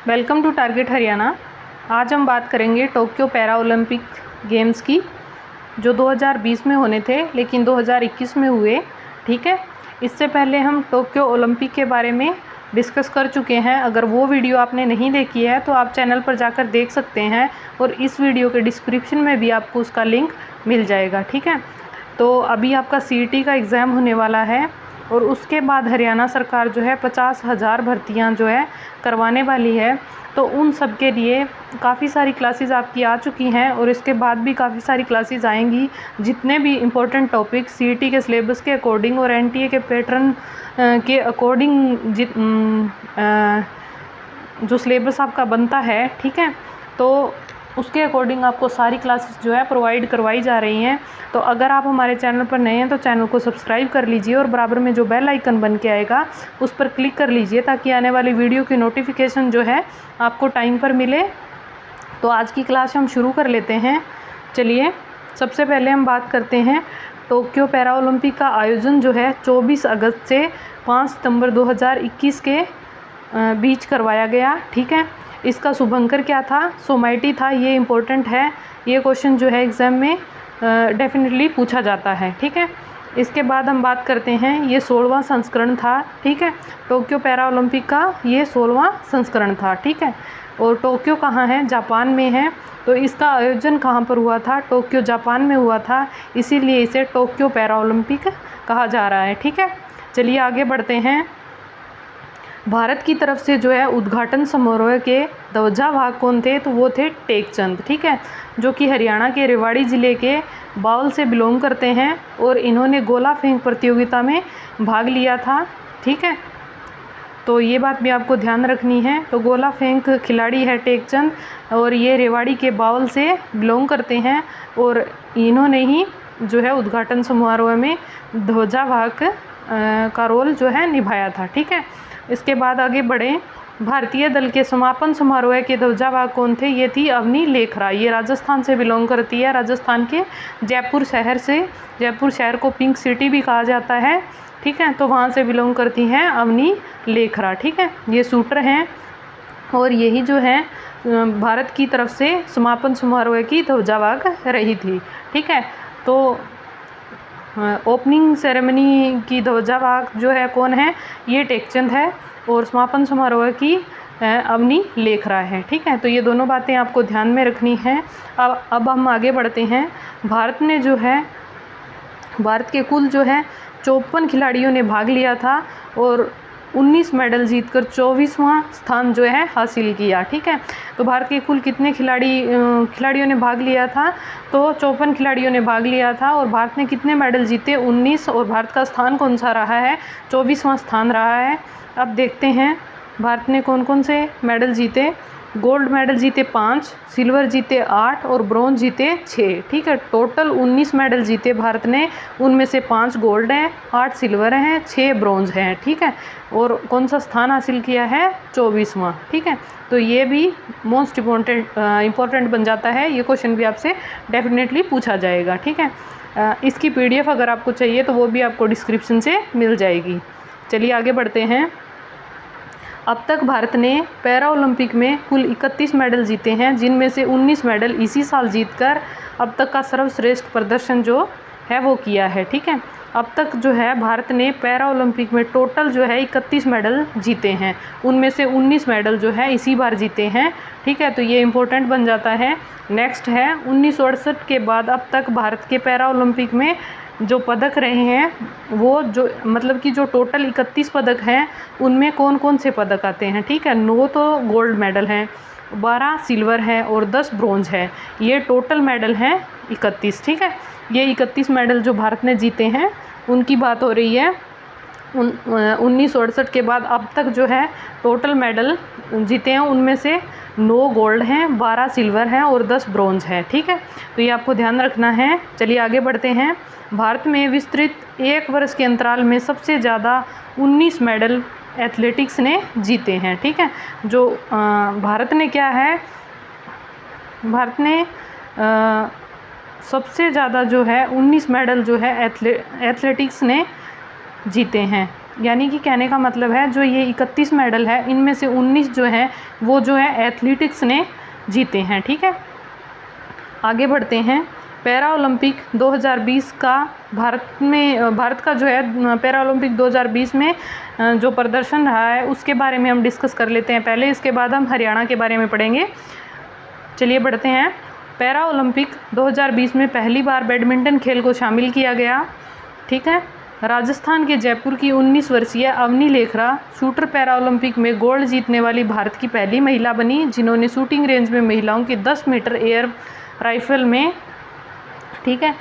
Welcome to target Haryana. आज हम बात करेंगे टोक्यो पैरा ओलंपिक गेम्स की, जो 2020 में होने थे लेकिन 2021 में हुए। ठीक है, इससे पहले हम टोक्यो ओलंपिक के बारे में डिस्कस कर चुके हैं। अगर वो वीडियो आपने नहीं देखी है तो आप चैनल पर जाकर देख सकते हैं और इस वीडियो के डिस्क्रिप्शन में भी आपको उसका लिंक मिल जाएगा। ठीक है, तो अभी आपका CET का एग्ज़ाम होने वाला है और उसके बाद हरियाणा सरकार जो है 50,000 भर्तियां जो है करवाने वाली है। तो उन सब के लिए काफ़ी सारी क्लासेस आपकी आ चुकी हैं और इसके बाद भी काफ़ी सारी क्लासेस आएंगी। जितने भी इम्पोर्टेंट टॉपिक CET के सिलेबस के अकॉर्डिंग और NTA के पैटर्न के अकॉर्डिंग जो सिलेबस आपका बनता है, ठीक है, तो उसके अकॉर्डिंग आपको सारी क्लासेस जो है प्रोवाइड करवाई जा रही हैं। तो अगर आप हमारे चैनल पर नए हैं तो चैनल को सब्सक्राइब कर लीजिए और बराबर में जो बेल आइकन बन के आएगा उस पर क्लिक कर लीजिए ताकि आने वाली वीडियो की नोटिफिकेशन जो है आपको टाइम पर मिले। तो आज की क्लास हम शुरू कर लेते हैं। चलिए, सबसे पहले हम बात करते हैं टोक्यो पैरा ओलंपिक का आयोजन जो है 24 अगस्त से 5 सितंबर 2021 के बीच करवाया गया। ठीक है, इसका शुभंकर क्या था? सोमाइटी था। ये इम्पोर्टेंट है, ये क्वेश्चन जो है एग्ज़ाम में डेफिनेटली पूछा जाता है। ठीक है, इसके बाद हम बात करते हैं, ये 16वां संस्करण था। ठीक है, टोक्यो पैरा ओलंपिक का ये 16वां संस्करण था। ठीक है, और टोक्यो कहाँ है? जापान में है। तो इसका आयोजन कहाँ पर हुआ था? टोक्यो जापान में हुआ था, इसीलिए इसे टोक्यो पैरा ओलंपिक कहा जा रहा है। ठीक है, चलिए आगे बढ़ते हैं। भारत की तरफ से जो है उद्घाटन समारोह के ध्वजावाहक कौन थे? तो वो थे टेकचंद। ठीक है, जो कि हरियाणा के रेवाड़ी ज़िले के बाउल से बिलोंग करते हैं और इन्होंने गोला फेंक प्रतियोगिता में भाग लिया था। ठीक है, तो ये बात भी आपको ध्यान रखनी है। तो गोला फेंक खिलाड़ी है टेकचंद और ये रेवाड़ी के बाउल से बिलोंग करते हैं और इन्होंने ही जो है उद्घाटन समारोह में ध्वजावाहक का रोल जो है निभाया था। ठीक है, इसके बाद आगे बढ़ें। भारतीय दल के समापन समारोह के ध्वजावाहक कौन थे? ये थी अवनी लेखरा। ये राजस्थान से बिलोंग करती है, राजस्थान के जयपुर शहर से। जयपुर शहर को पिंक सिटी भी कहा जाता है। ठीक है, तो वहाँ से बिलोंग करती हैं अवनी लेखरा। ठीक है, ये शूटर हैं और यही जो है भारत की तरफ से समापन समारोह की ध्वजावाहक रही थी। ठीक है, तो ओपनिंग सेरेमनी की ध्वजावाहक जो है कौन है? ये टेकचंद है और समापन समारोह की अवनी लेखरा है। ठीक है, तो ये दोनों बातें आपको ध्यान में रखनी हैं। अब हम आगे बढ़ते हैं। भारत के कुल जो है 54 खिलाड़ियों ने भाग लिया था और 19 मेडल जीतकर 24वां स्थान जो है हासिल किया। ठीक है, तो भारत के कुल कितने खिलाड़ियों ने भाग लिया था? तो 54 खिलाड़ियों ने भाग लिया था और भारत ने कितने मेडल जीते? 19। और भारत का स्थान कौन सा रहा है? 24वां स्थान रहा है। अब देखते हैं भारत ने कौन कौन से मेडल जीते। गोल्ड मेडल जीते 5, सिल्वर जीते 8 और ब्रॉन्ज जीते 6। ठीक है, टोटल 19 मेडल जीते भारत ने, उनमें से 5 गोल्ड हैं, 8 सिल्वर हैं, 6 ब्रॉन्ज हैं। ठीक है, और कौन सा स्थान हासिल किया है? 24वां। ठीक है, तो ये भी मोस्ट इम्पोर्टेंट बन जाता है। ये क्वेश्चन भी आपसे डेफिनेटली पूछा जाएगा। ठीक है, इसकी PDF अगर आपको चाहिए तो वो भी आपको डिस्क्रिप्शन से मिल जाएगी। चलिए आगे बढ़ते हैं। अब तक भारत ने पैरा ओलंपिक में कुल 31 मेडल जीते हैं, जिनमें से 19 मेडल इसी साल जीतकर अब तक का सर्वश्रेष्ठ प्रदर्शन जो है वो किया है। ठीक है, अब तक जो है भारत ने पैरा ओलंपिक में टोटल जो है 31 मेडल जीते हैं, उनमें से 19 मेडल जो है इसी बार जीते हैं। ठीक है, तो ये इम्पोर्टेंट बन जाता है। नेक्स्ट है 1968 के बाद अब तक भारत के पैरा ओलंपिक में जो पदक रहे हैं वो जो मतलब कि जो टोटल 31 पदक हैं उनमें कौन कौन से पदक आते हैं? ठीक है, 9 तो गोल्ड मेडल हैं, 12 सिल्वर है और 10 ब्रॉन्ज है। ये टोटल मेडल हैं 31। ठीक है, ये 31 मेडल जो भारत ने जीते हैं उनकी बात हो रही है। 1968 के बाद अब तक जो है टोटल मेडल जीते हैं, उनमें से 9 गोल्ड हैं, 12 सिल्वर हैं और 10 ब्रॉन्ज है। ठीक है, तो ये आपको ध्यान रखना है। चलिए आगे बढ़ते हैं। भारत में विस्तृत 1 वर्ष के अंतराल में सबसे ज़्यादा 19 मेडल एथलेटिक्स ने जीते हैं। ठीक है, जो भारत ने क्या है, भारत ने सबसे ज़्यादा जो है 19 मेडल जो है एथलेटिक्स ने जीते हैं। यानी कि कहने का मतलब है जो ये 31 मेडल है इनमें से 19 जो है वो जो है एथलेटिक्स ने जीते हैं। ठीक है, आगे बढ़ते हैं। पैरा ओलंपिक 2020 का भारत का जो है पैरा ओलंपिक 2020 में जो प्रदर्शन रहा है उसके बारे में हम डिस्कस कर लेते हैं पहले, इसके बाद हम हरियाणा के बारे में पढ़ेंगे। चलिए बढ़ते हैं। पैरा ओलंपिक 2020 में पहली बार बैडमिंटन खेल को शामिल किया गया। ठीक है, राजस्थान के जयपुर की 19 वर्षीय Avani Lekhara shooter para Olympic में गोल्ड जीतने वाली भारत की पहली महिला बनी जिन्होंने शूटिंग रेंज में महिलाओं की 10 मीटर एयर राइफल में, ठीक है,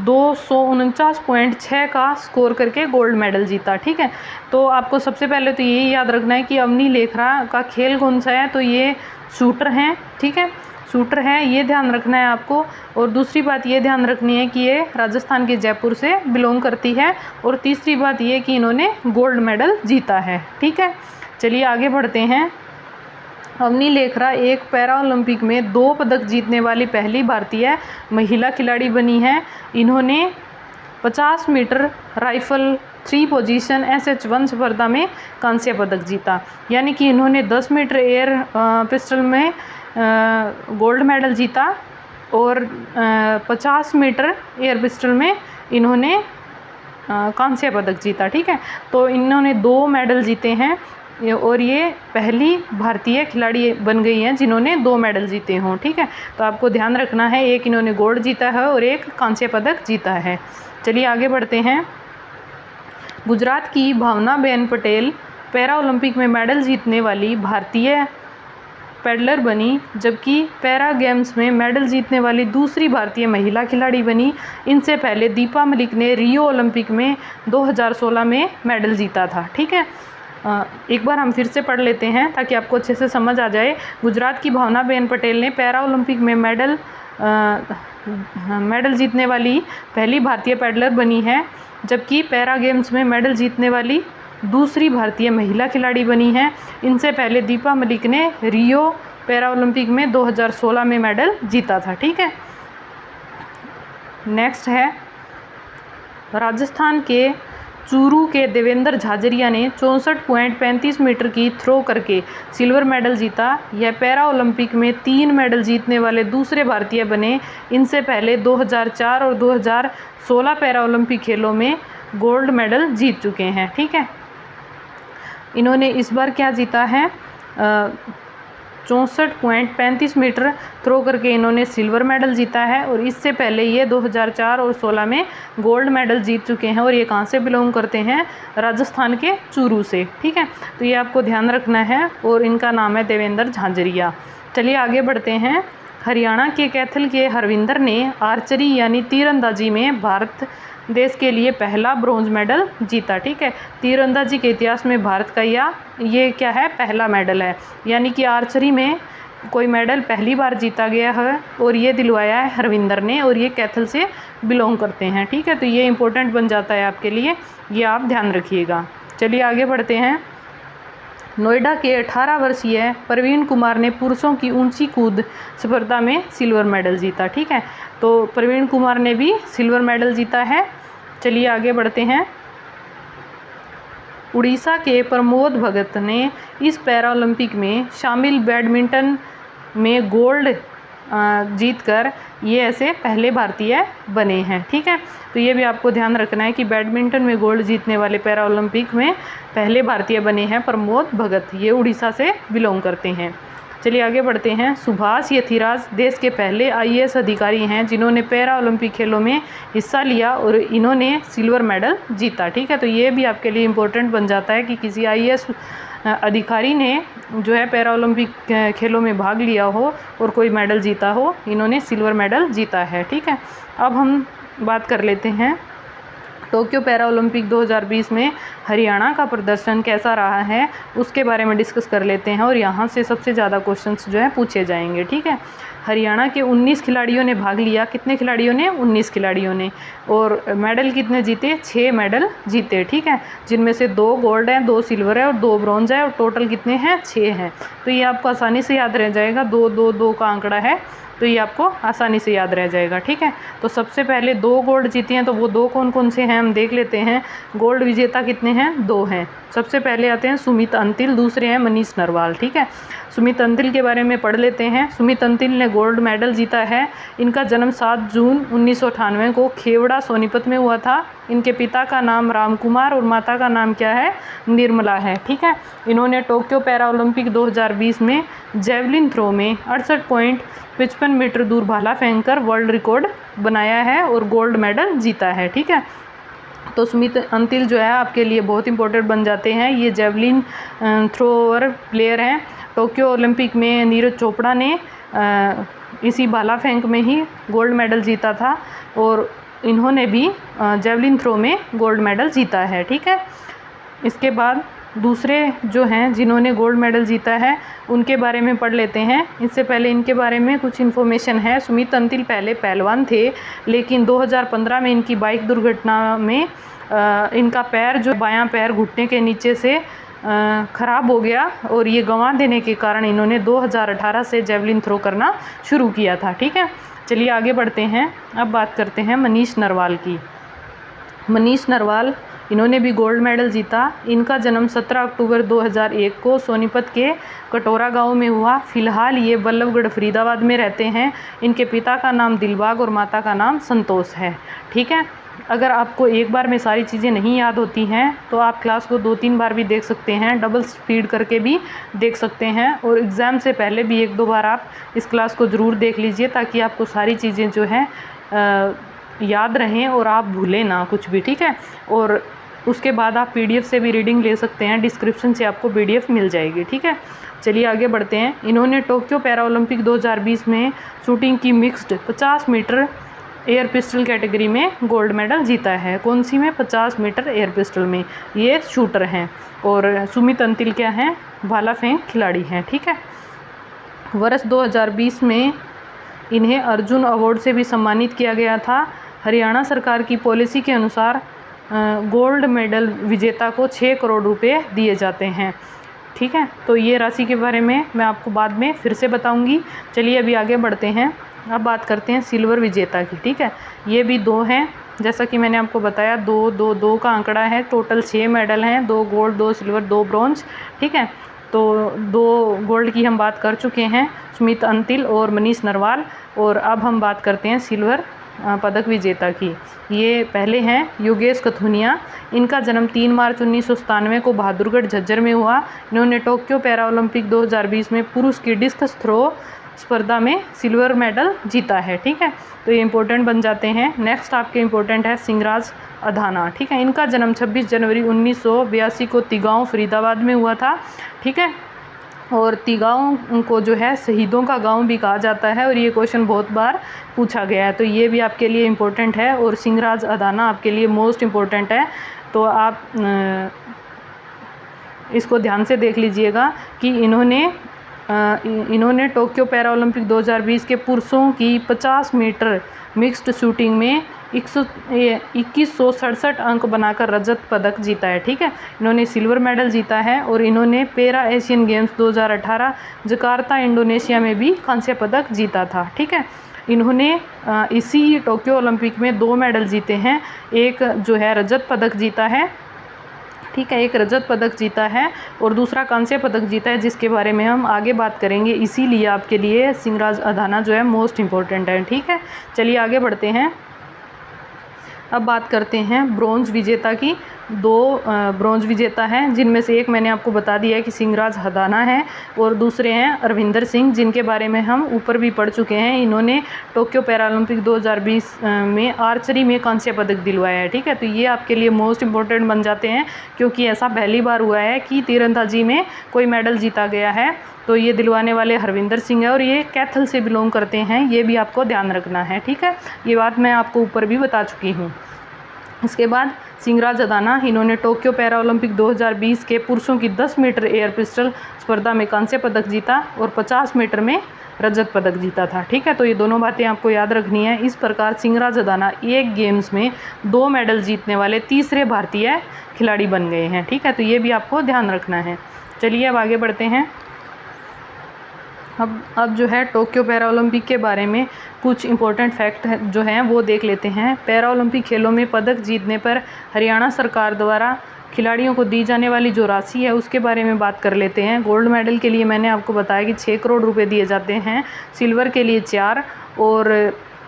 249.6 का स्कोर करके गोल्ड मेडल जीता। ठीक है, तो आपको सबसे पहले तो ये याद रखना है कि अवनी लेखरा का खेल कौन सा है, तो ये शूटर हैं। ठीक है, शूटर है, ये ध्यान रखना है आपको। और दूसरी बात ये ध्यान रखनी है कि ये राजस्थान के जयपुर से बिलोंग करती है। और तीसरी बात ये कि इन्होंने गोल्ड मेडल जीता है। ठीक है, चलिए आगे बढ़ते हैं। अवनी लेखरा एक पैरा ओलंपिक में 2 पदक जीतने वाली पहली भारतीय महिला खिलाड़ी बनी है। इन्होंने 50 मीटर राइफल 3 पोजीशन SH1 स्पर्धा में कांस्य पदक जीता, यानी कि इन्होंने 10 मीटर एयर पिस्टल में गोल्ड मेडल जीता और 50 मीटर एयर पिस्टल में इन्होंने कांस्य पदक जीता। ठीक है, तो इन्होंने 2 मेडल जीते हैं और ये पहली भारतीय खिलाड़ी बन गई हैं जिन्होंने 2 मेडल जीते हों। ठीक है, तो आपको ध्यान रखना है, एक इन्होंने गोल्ड जीता है और एक कांस्य पदक जीता है। चलिए आगे बढ़ते हैं। गुजरात की भावनाबेन पटेल पैरा ओलंपिक में मेडल जीतने वाली भारतीय पैडलर बनी, जबकि पैरा गेम्स में मेडल जीतने वाली दूसरी भारतीय महिला खिलाड़ी बनी। इनसे पहले दीपा मलिक ने रियो ओलंपिक में 2016 में मेडल जीता था। ठीक है, एक बार हम फिर से पढ़ लेते हैं ताकि आपको अच्छे से समझ आ जाए। गुजरात की भावनाबेन पटेल ने पैरा ओलंपिक में मेडल जीतने वाली पहली भारतीय पैडलर बनी है, जबकि पैरा गेम्स में मेडल जीतने वाली दूसरी भारतीय महिला खिलाड़ी बनी है। इनसे पहले दीपा मलिक ने रियो पैरा ओलंपिक में 2016 में मेडल जीता था। ठीक है, नेक्स्ट है राजस्थान के चूरू के देवेंद्र झाझरिया ने 64.35 मीटर की थ्रो करके सिल्वर मेडल जीता। यह पैरा ओलंपिक में 3 मेडल जीतने वाले दूसरे भारतीय बने। इनसे पहले 2004 और 2016 पैरा ओलंपिक खेलों में गोल्ड मेडल जीत चुके हैं। ठीक है, इन्होंने इस बार क्या जीता है, 64.35 मीटर थ्रो करके इन्होंने सिल्वर मेडल जीता है। और इससे पहले ये 2004 और 16 में गोल्ड मेडल जीत चुके हैं और ये कहाँ से बिलोंग करते हैं, राजस्थान के चूरू से। ठीक है, तो ये आपको ध्यान रखना है और इनका नाम है देवेंद्र झाझरिया। चलिए आगे बढ़ते हैं। हरियाणा के कैथल के हरविंदर ने आर्चरी यानी तीरंदाजी में भारत देश के लिए पहला ब्रॉन्ज मेडल जीता। ठीक है, तीरंदाजी के इतिहास में भारत का ये क्या है, पहला मेडल है, यानी कि आर्चरी में कोई मेडल पहली बार जीता गया है और ये दिलवाया है हरविंदर ने और ये कैथल से बिलोंग करते हैं। ठीक है, तो ये इंपॉर्टेंट बन जाता है आपके लिए, ये आप ध्यान रखिएगा। चलिए आगे बढ़ते हैं। नोएडा के 18 वर्षीय प्रवीण कुमार ने पुरुषों की ऊंची कूद स्पर्धा में सिल्वर मेडल जीता। ठीक है, तो प्रवीण कुमार ने भी सिल्वर मेडल जीता है। चलिए आगे बढ़ते हैं। उड़ीसा के प्रमोद भगत ने इस पैरा ओलंपिक में शामिल बैडमिंटन में गोल्ड जीतकर ये ऐसे पहले भारतीय बने हैं। ठीक है, तो ये भी आपको ध्यान रखना है कि बैडमिंटन में गोल्ड जीतने वाले पैरा ओलंपिक में पहले भारतीय बने हैं प्रमोद भगत, ये उड़ीसा से बिलोंग करते हैं। चलिए आगे बढ़ते हैं। सुभाष यथिराज देश के पहले IAS अधिकारी हैं जिन्होंने पैरा ओलंपिक खेलों में हिस्सा लिया और इन्होंने सिल्वर मेडल जीता। ठीक है, तो ये भी आपके लिए इम्पोर्टेंट बन जाता है कि किसी IAS अधिकारी ने जो है पैरा ओलंपिक खेलों में भाग लिया हो और कोई मेडल जीता हो, इन्होंने सिल्वर मेडल जीता है। ठीक है, अब हम बात कर लेते हैं टोक्यो पैरा ओलंपिक 2020 में हरियाणा का प्रदर्शन कैसा रहा है उसके बारे में डिस्कस कर लेते हैं और यहाँ से सबसे ज़्यादा क्वेश्चंस जो है पूछे जाएंगे। ठीक है, हरियाणा के 19 खिलाड़ियों ने भाग लिया। कितने खिलाड़ियों ने, 19 खिलाड़ियों ने। और मेडल कितने जीते, 6 मेडल जीते। ठीक है, जिनमें से 2 गोल्ड हैं, 2 सिल्वर है और 2 ब्रॉन्ज है और टोटल कितने हैं, 6 हैं। तो ये आपको आसानी से याद रह जाएगा, 2 2 2 का आंकड़ा है तो ये आपको आसानी से याद रह जाएगा, ठीक है। तो सबसे पहले 2 गोल्ड जीते हैं, तो वो 2 कौन कौन से हैं हम देख लेते हैं। गोल्ड विजेता कितने हैं, 2 हैं। सबसे पहले आते हैं सुमित अंतिल, दूसरे हैं मनीष नरवाल, ठीक है। सुमित अंतिल के बारे में पढ़ लेते हैं। सुमित अंतिल ने गोल्ड मेडल जीता है। इनका जन्म 7 जून 1998 को खेवड़ा सोनीपत में हुआ था। इनके पिता का नाम राम कुमार और माता का नाम क्या है, निर्मला है, ठीक है। इन्होंने टोक्यो पैरा ओलंपिक 2020 में जेवलिन थ्रो में 68.55 मीटर दूर भाला फेंककर वर्ल्ड रिकॉर्ड बनाया है और गोल्ड मेडल जीता है, ठीक है। तो सुमित अंतिल जो है आपके लिए बहुत इंपॉर्टेंट बन जाते हैं। ये जेवलिन थ्रोअर प्लेयर हैं। टोक्यो ओलंपिक में नीरज चोपड़ा ने इसी भाला फेंक में ही गोल्ड मेडल जीता था और इन्होंने भी जेवलिन थ्रो में गोल्ड मेडल जीता है, ठीक है। इसके बाद दूसरे जो हैं जिन्होंने गोल्ड मेडल जीता है उनके बारे में पढ़ लेते हैं। इससे पहले इनके बारे में कुछ इन्फॉर्मेशन है। सुमित अंतिल पहले पहलवान थे, लेकिन 2015 में इनकी बाइक दुर्घटना में इनका पैर जो बायां पैर घुटने के नीचे से ख़राब हो गया और ये गंवा देने के कारण इन्होंने 2018 से जेवलिन थ्रो करना शुरू किया था, ठीक है। चलिए आगे बढ़ते हैं। अब बात करते हैं मनीष नरवाल की। मनीष नरवाल इन्होंने भी गोल्ड मेडल जीता। इनका जन्म 17 अक्टूबर 2001 को सोनीपत के कटोरा गांव में हुआ। फिलहाल ये बल्लभगढ़ फरीदाबाद में रहते हैं। इनके पिता का नाम दिलबाग और माता का नाम संतोष है, ठीक है। अगर आपको एक बार में सारी चीज़ें नहीं याद होती हैं तो आप क्लास को 2-3 बार भी देख सकते हैं, डबल स्पीड करके भी देख सकते हैं और एग्ज़ाम से पहले भी 1-2 बार आप इस क्लास को ज़रूर देख लीजिए ताकि आपको सारी चीज़ें जो हैं याद रहें और आप भूलें ना कुछ भी, ठीक है। और उसके बाद आप PDF से भी रीडिंग ले सकते हैं, डिस्क्रिप्शन से आपको PDF मिल जाएगी, ठीक है। चलिए आगे बढ़ते हैं। इन्होंने टोक्यो पैरा ओलंपिक 2020 में शूटिंग की mixed 50 metre air pistol category में गोल्ड मेडल जीता है। कौन सी में, 50 मीटर एयर पिस्टल में। ये शूटर हैं और सुमित अंतिल क्या हैं, भाला फेंक खिलाड़ी हैं, ठीक है। वर्ष 2020 में इन्हें अर्जुन अवार्ड से भी सम्मानित किया गया था। हरियाणा सरकार की पॉलिसी के अनुसार गोल्ड मेडल विजेता को 6 करोड़ रुपए दिए जाते हैं, ठीक है। तो ये राशि के बारे में मैं आपको बाद में फिर से बताऊंगी। चलिए अभी आगे बढ़ते हैं। अब बात करते हैं सिल्वर विजेता की, ठीक है। ये भी 2 हैं, जैसा कि मैंने आपको बताया 2-2-2 का आंकड़ा है। टोटल 6 मेडल हैं, 2 गोल्ड, 2 सिल्वर, 2 ब्रॉन्ज, ठीक है। तो 2 गोल्ड की हम बात कर चुके हैं, सुमित अंतिल और मनीष नरवाल। और अब हम बात करते हैं सिल्वर पदक विजेता की। ये पहले हैं योगेश कथुनिया। इनका जन्म 3 मार्च 1997 को बहादुरगढ़ झज्जर में हुआ। इन्होंने टोक्यो पैरा ओलंपिक 2020 में पुरुष की डिस्कस थ्रो स्पर्धा में सिल्वर मेडल जीता है, ठीक है। तो ये इंपॉर्टेंट बन जाते हैं। नेक्स्ट आपके इंपॉर्टेंट है सिंगराज अधाना, ठीक है। इनका जन्म 26 जनवरी 1982 को तिगांव फरीदाबाद में हुआ था, ठीक है। और तिगांव को जो है शहीदों का गांव भी कहा जाता है और ये क्वेश्चन बहुत बार पूछा गया है, तो ये भी आपके लिए इम्पोर्टेंट है। और सिंगराज अधाना आपके लिए मोस्ट इम्पोर्टेंट है, तो आप इसको ध्यान से देख लीजिएगा कि इन्होंने टोक्यो पैरा ओलंपिक 2020 के पुरुषों की 50 मीटर मिक्स्ड शूटिंग में 2167 अंक बनाकर रजत पदक जीता है, ठीक है। इन्होंने सिल्वर मेडल जीता है और इन्होंने para Asian games 2018 Jakarta Indonesia में भी कांस्य पदक जीता था, ठीक है। इन्होंने इसी टोक्यो ओलंपिक में 2 मेडल जीते हैं। एक जो है रजत पदक जीता है, ठीक है, एक रजत पदक जीता है और दूसरा कांस्य पदक जीता है, जिसके बारे में हम आगे बात करेंगे। इसीलिए आपके लिए सिंगराज अधाना जो है मोस्ट इम्पोर्टेंट है, ठीक है। चलिए आगे बढ़ते हैं। अब बात करते हैं ब्रॉन्ज विजेता की। 2 ब्रॉन्ज विजेता हैं, जिनमें से एक मैंने आपको बता दिया है कि सिंगराज अधाना है और दूसरे हैं अरविंदर सिंह, जिनके बारे में हम ऊपर भी पढ़ चुके हैं। इन्होंने टोक्यो पैरालंपिक 2020 में आर्चरी में कांस्य पदक दिलवाया है, ठीक है। तो ये आपके लिए मोस्ट इम्पोर्टेंट बन जाते हैं, क्योंकि ऐसा पहली बार हुआ है कि तीरंदाजी में कोई मेडल जीता गया है। तो ये दिलवाने वाले हरविंदर सिंह है और ये कैथल से बिलोंग करते हैं, ये भी आपको ध्यान रखना है, ठीक है। ये बात मैं आपको ऊपर भी बता चुकी हूँ। इसके बाद सिंगराज अधाना, इन्होंने टोक्यो पैरा ओलंपिक 2020 के पुरुषों की 10 मीटर एयर पिस्टल स्पर्धा में कांस्य पदक जीता और 50 मीटर में रजत पदक जीता था, ठीक है। तो ये दोनों बातें आपको याद रखनी है। इस प्रकार सिंगराज अधाना एक गेम्स में 2 मेडल जीतने वाले तीसरे भारतीय खिलाड़ी बन गए हैं, ठीक है। तो ये भी आपको ध्यान रखना है। चलिए अब आगे बढ़ते हैं। अब जो है टोक्यो पैरा ओलंपिक के बारे में कुछ इम्पोर्टेंट फैक्ट जो हैं वो देख लेते हैं। पैरा ओलंपिक खेलों में पदक जीतने पर हरियाणा सरकार द्वारा खिलाड़ियों को दी जाने वाली जो राशि है उसके बारे में बात कर लेते हैं। गोल्ड मेडल के लिए मैंने आपको बताया कि 6 करोड़ रुपए दिए जाते हैं, सिल्वर के लिए 4 और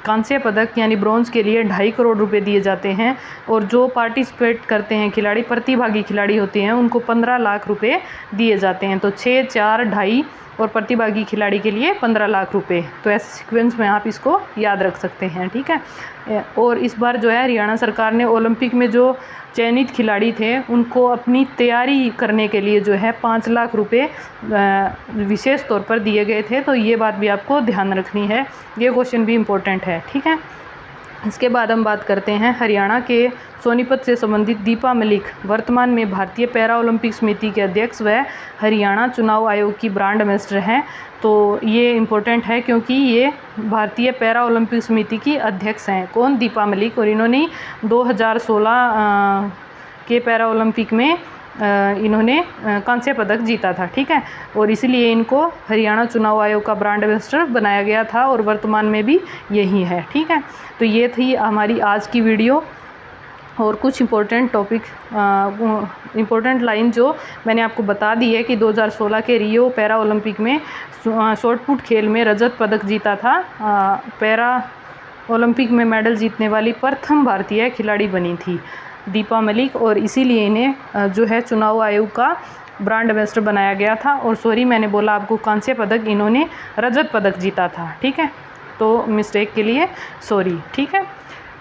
कांस्य पदक यानी ब्रॉन्ज के लिए 2.5 करोड़ रुपए दिए जाते हैं। और जो पार्टिसिपेट करते हैं खिलाड़ी, प्रतिभागी खिलाड़ी होते हैं, उनको 15 लाख रुपए दिए जाते हैं। तो 6, 4, 2.5 और प्रतिभागी खिलाड़ी के लिए 15 लाख रुपए। तो ऐसे सीक्वेंस में आप इसको याद रख सकते हैं, ठीक है। और इस बार जो है हरियाणा सरकार ने ओलंपिक में जो चयनित खिलाड़ी थे उनको अपनी तैयारी करने के लिए जो है 5 लाख रुपए विशेष तौर पर दिए गए थे। तो ये बात भी आपको ध्यान रखनी है, ये क्वेश्चन भी इम्पोर्टेंट है, ठीक है। इसके बाद हम बात करते हैं हरियाणा के सोनीपत से संबंधित दीपा मलिक वर्तमान में भारतीय पैरा ओलंपिक समिति के अध्यक्ष व हरियाणा चुनाव आयोग की ब्रांड एम्बेसडर हैं। तो ये इम्पोर्टेंट है क्योंकि ये भारतीय पैरा ओलंपिक समिति की अध्यक्ष हैं। कौन? दीपा मलिक। और इन्होंने 2016 के पैरा ओलंपिक में इन्होंने कांस्य पदक जीता था, ठीक है। और इसलिए इनको हरियाणा चुनाव आयोग का ब्रांड एम्बेसडर बनाया गया था और वर्तमान में भी यही है, ठीक है। तो ये थी हमारी आज की वीडियो और कुछ इम्पोर्टेंट टॉपिक, इम्पोर्टेंट लाइन जो मैंने आपको बता दी है कि 2016 के रियो पैरा ओलंपिक में शॉर्ट पुट खेल में रजत पदक जीता था। पैरा ओलंपिक में मेडल जीतने वाली प्रथम भारतीय खिलाड़ी बनी थी दीपा मलिक और इसीलिए इन्हें जो है चुनाव आयोग का ब्रांड एम्बेसडर बनाया गया था। और सॉरी, मैंने बोला आपको कांस्य पदक, इन्होंने रजत पदक जीता था, ठीक है। तो मिस्टेक के लिए सॉरी, ठीक है।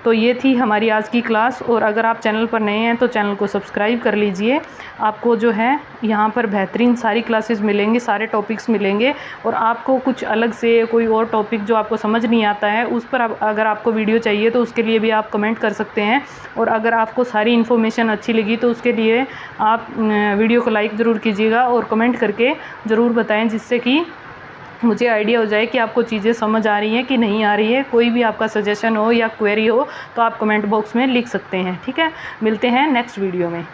तो ये थी हमारी आज की क्लास। और अगर आप चैनल पर नए हैं तो चैनल को सब्सक्राइब कर लीजिए। आपको जो है यहाँ पर बेहतरीन सारी क्लासेस मिलेंगे, सारे टॉपिक्स मिलेंगे। और आपको कुछ अलग से कोई और टॉपिक जो आपको समझ नहीं आता है उस पर अगर आपको वीडियो चाहिए तो उसके लिए भी आप कमेंट कर सकते हैं। और अगर आपको सारी इन्फॉर्मेशन अच्छी लगी तो उसके लिए आप वीडियो को लाइक ज़रूर कीजिएगा और कमेंट करके ज़रूर बताएँ, जिससे कि मुझे आइडिया हो जाए कि आपको चीज़ें समझ आ रही हैं कि नहीं आ रही है। कोई भी आपका सजेशन हो या क्वेरी हो तो आप कमेंट बॉक्स में लिख सकते हैं, ठीक है। मिलते हैं नेक्स्ट वीडियो में।